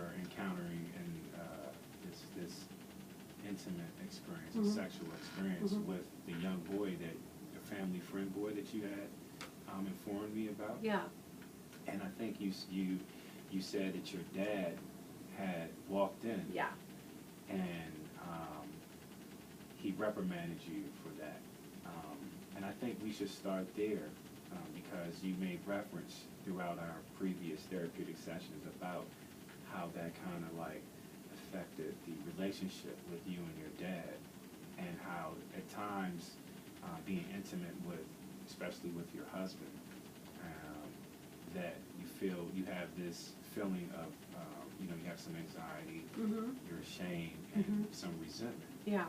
were encountering this intimate experience, a sexual experience with the young boy, that the family friend boy that you had informed me about. Yeah. And I think you said that your dad had walked in. Yeah. And he reprimanded you for that. And I think we should start there because you made reference throughout our previous therapeutic sessions about how that kind of like affected the relationship with you and your dad, and how at times being intimate with, especially with your husband, that you have this feeling of, you have some anxiety, you're ashamed, and some resentment. Yeah.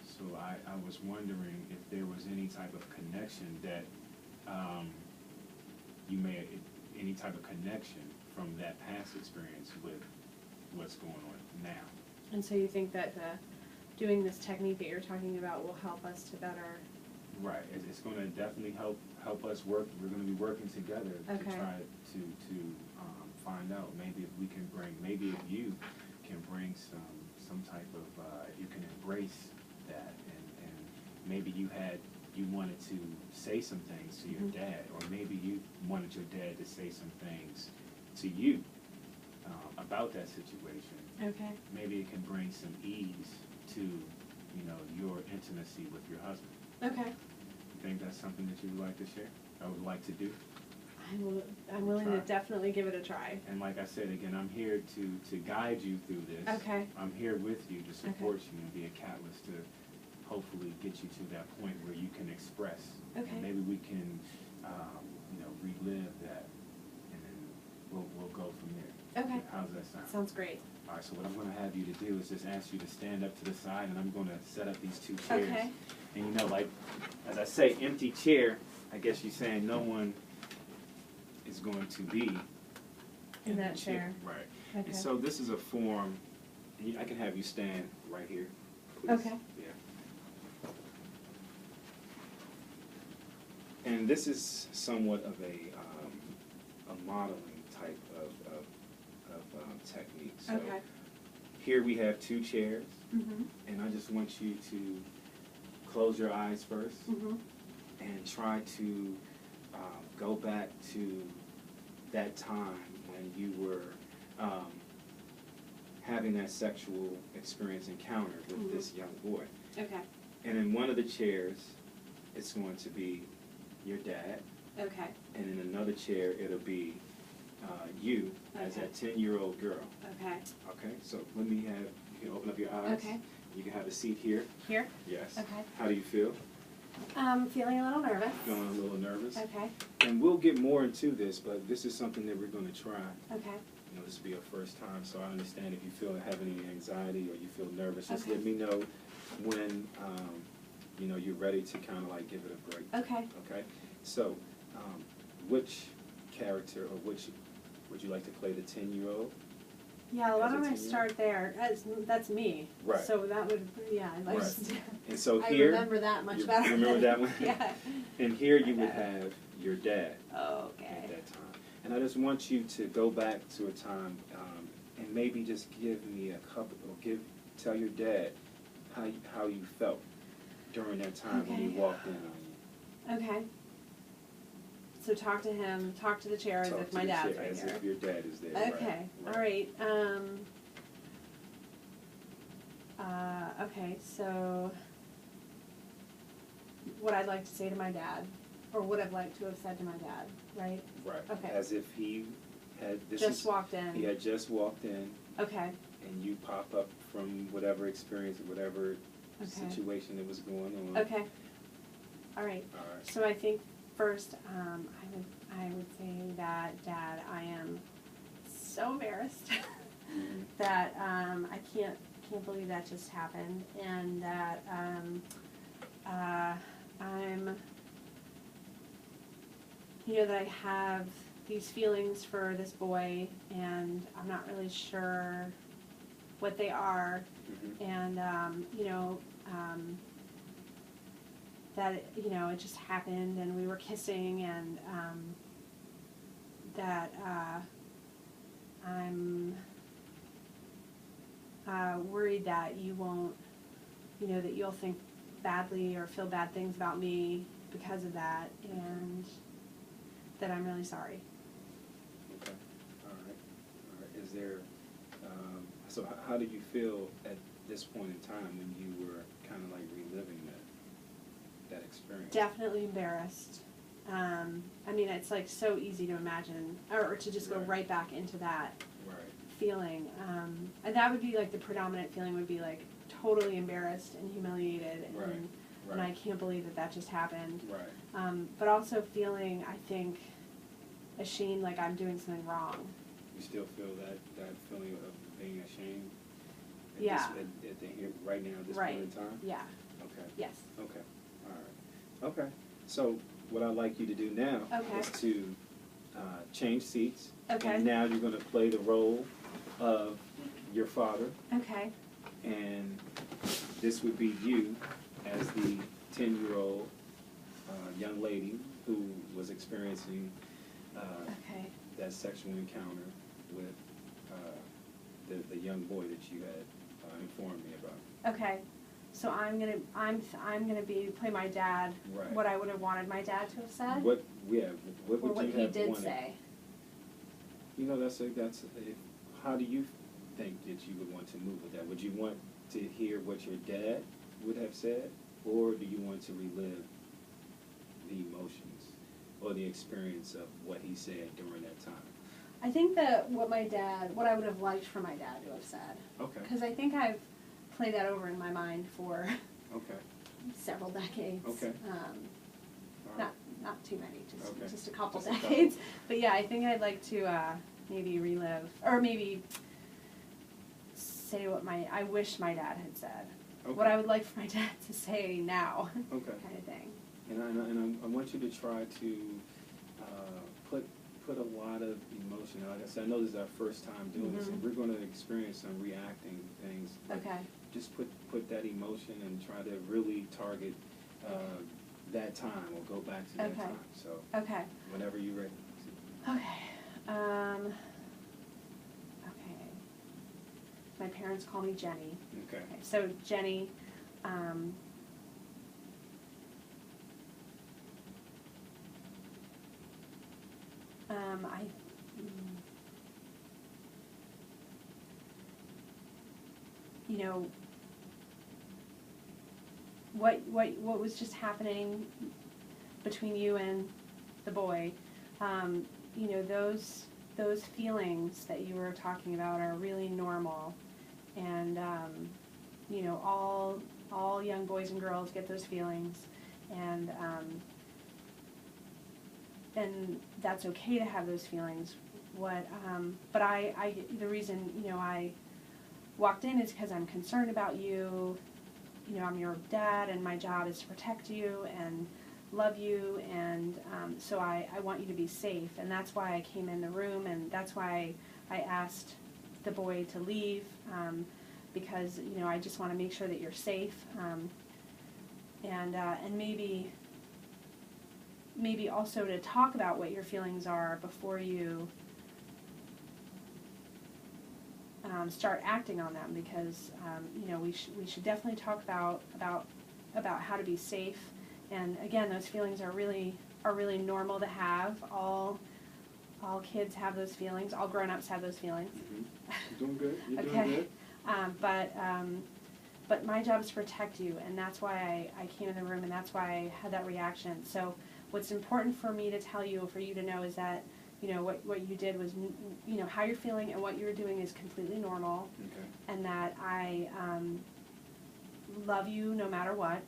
So I was wondering if there was any type of connection that any type of connection from that past experience with what's going on now. And so you think that doing this technique that you're talking about will help us to better... Right. It's going to definitely help us work. We're going to be working together to try to find out. Maybe if we can maybe if you can bring some type of, you can embrace that, and maybe you wanted to say some things to your dad, or maybe you wanted your dad to say some things to you about that situation. Okay. Maybe it can bring some ease to, your intimacy with your husband. Okay. You think that's something that you would like to share? I would like to do? I'm willing to definitely give it a try. And like I said, again, I'm here to guide you through this. Okay. I'm here with you to support you and be a catalyst to hopefully get you to that point where you can express. Okay. And maybe we can, relive that, and then we'll go from there. Okay. How's that sound? Sounds great. All right, so what I'm going to have you to do is just ask you to stand up to the side, and I'm going to set up these two chairs. Okay. And like, as I say, empty chair, I guess you're saying no one is going to be in that chair. Right. Okay. And so this is a form, and I can have you stand right here, please. Okay. Yeah. And this is somewhat of a modeling type of technique. So Okay. here we have two chairs, Mm-hmm. and I just want you to close your eyes first and try to go back to that time when you were having that sexual experience encounter with this young boy. Okay. And in one of the chairs, it's going to be your dad. Okay. And in another chair, it'll be you as that 10-year-old girl. Okay. Okay, so let me have, you can open up your eyes. Okay. You can have a seat here. Here? Yes. Okay. How do you feel? Feeling a little nervous. Feeling a little nervous? Okay. And we'll get more into this, but this is something that we're going to try. Okay. This will be your first time, so I understand if you have any anxiety or you feel nervous. Just Okay. let me know when, you're ready to kind of like give it a break. Okay. Okay? So, which character or which would you like to play, the 10-year-old? Yeah, why As a don't I 10-year-old? start there? That's me. Right. So that would, yeah, I'd like Right. to. And so I here, remember that much you better. remember that one? Yeah. And here you would have your dad Okay. at that time. And I just want you to go back to a time and maybe just give me a couple, or tell your dad how you felt during that time when he Okay. walked in on you. Okay. So talk to him, talk to the chair as Talk if to my the dad's chair right as here. if your dad is there. Okay, Right. all right. Okay, so what I'd like to say to my dad, or what I'd like to have said to my dad, right? Right. Okay. As if he had Walked in. He had just walked in, Okay. and you pop up from whatever experience or whatever Okay. situation that was going on. Okay. All right. All right. So I think first, I would say that, Dad, I am so embarrassed that I can't believe that just happened, and that I'm, that I have these feelings for this boy, and I'm not really sure what they are, and that it just happened, and we were kissing, and that I'm worried that you won't, that you'll think badly or feel bad things about me because of that, and that I'm really sorry. Okay. All right. Is there, so how did you feel at this point in time when you were kind of like reliving that experience? Definitely embarrassed. I mean, it's like so easy to imagine, or to just go right back into that feeling. And that would be like the predominant feeling would be like totally embarrassed and humiliated, and I can't believe that just happened. But also feeling, I think, ashamed, like I'm doing something wrong. You still feel that feeling of being ashamed? Yeah. Right now, at this point in time? Yeah. Okay. Yes. Okay. All right. Okay. So what I'd like you to do now is to change seats. Okay. And now you're going to play the role of your father. Okay. And this would be you as the 10-year-old young lady who was experiencing that sexual encounter with the young boy that you had informed me about. Okay. So I'm gonna play my dad. Right. What I would have wanted my dad to have said. What would or you what have he did wanted? say. How do you think that you would want to move with that? Would you want to hear what your dad would have said, or do you want to relive the emotions or the experience of what he said during that time? I think that what I would have liked for my dad to have said. Okay. Because I think I've played that over in my mind for several decades. Okay. Not too many, just a couple Just a decades. couple. But yeah, I think I'd like to maybe relive, or maybe say what I wish my dad had said. Okay. What I would like for my dad to say now. Okay. Kind of thing. And I want you to try to put a lot of emotion. Like I said, I know this is our first time doing this, and we're going to experience some reacting things. Okay. Just put that emotion and try to really target that time or go back to that time. So whenever you're ready. Okay. Okay. My parents call me Jenny. Okay. So Jenny, what was just happening between you and the boy, those feelings that you were talking about are really normal, and all young boys and girls get those feelings, and that's okay to have those feelings. But the reason I walked in is because I'm concerned about you. I'm your dad, and my job is to protect you and love you, and so I want you to be safe, and that's why I came in the room, and that's why I asked the boy to leave, because I just want to make sure that you're safe, and maybe also to talk about what your feelings are before you start acting on them, because we should definitely talk about how to be safe. And again, those feelings are really normal to have. All kids have those feelings. All grown-ups have those feelings. You're doing good. You're doing good. But my job is to protect you, and that's why I came in the room, and that's why I had that reaction. So what's important for me to tell you, for you to know, is that what you did was, how you're feeling and what you were doing is completely normal, and that I love you no matter what,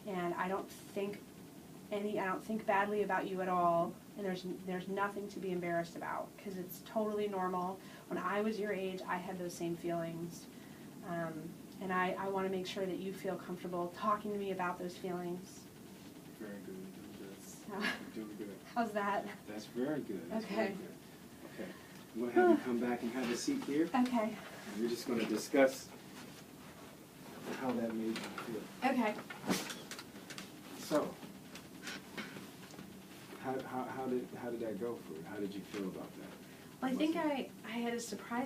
and I don't think badly about you at all, and there's nothing to be embarrassed about, because it's totally normal. When I was your age, I had those same feelings, and I want to make sure that you feel comfortable talking to me about those feelings. Very good. You're doing good. How's that? That's very good. That's okay. Very good. Okay. I'm going to have you come back and have a seat here. Okay. And we're just going to discuss how that made you feel. Okay. So, how did that go for you? How did you feel about that? Well, I think I had a surprise.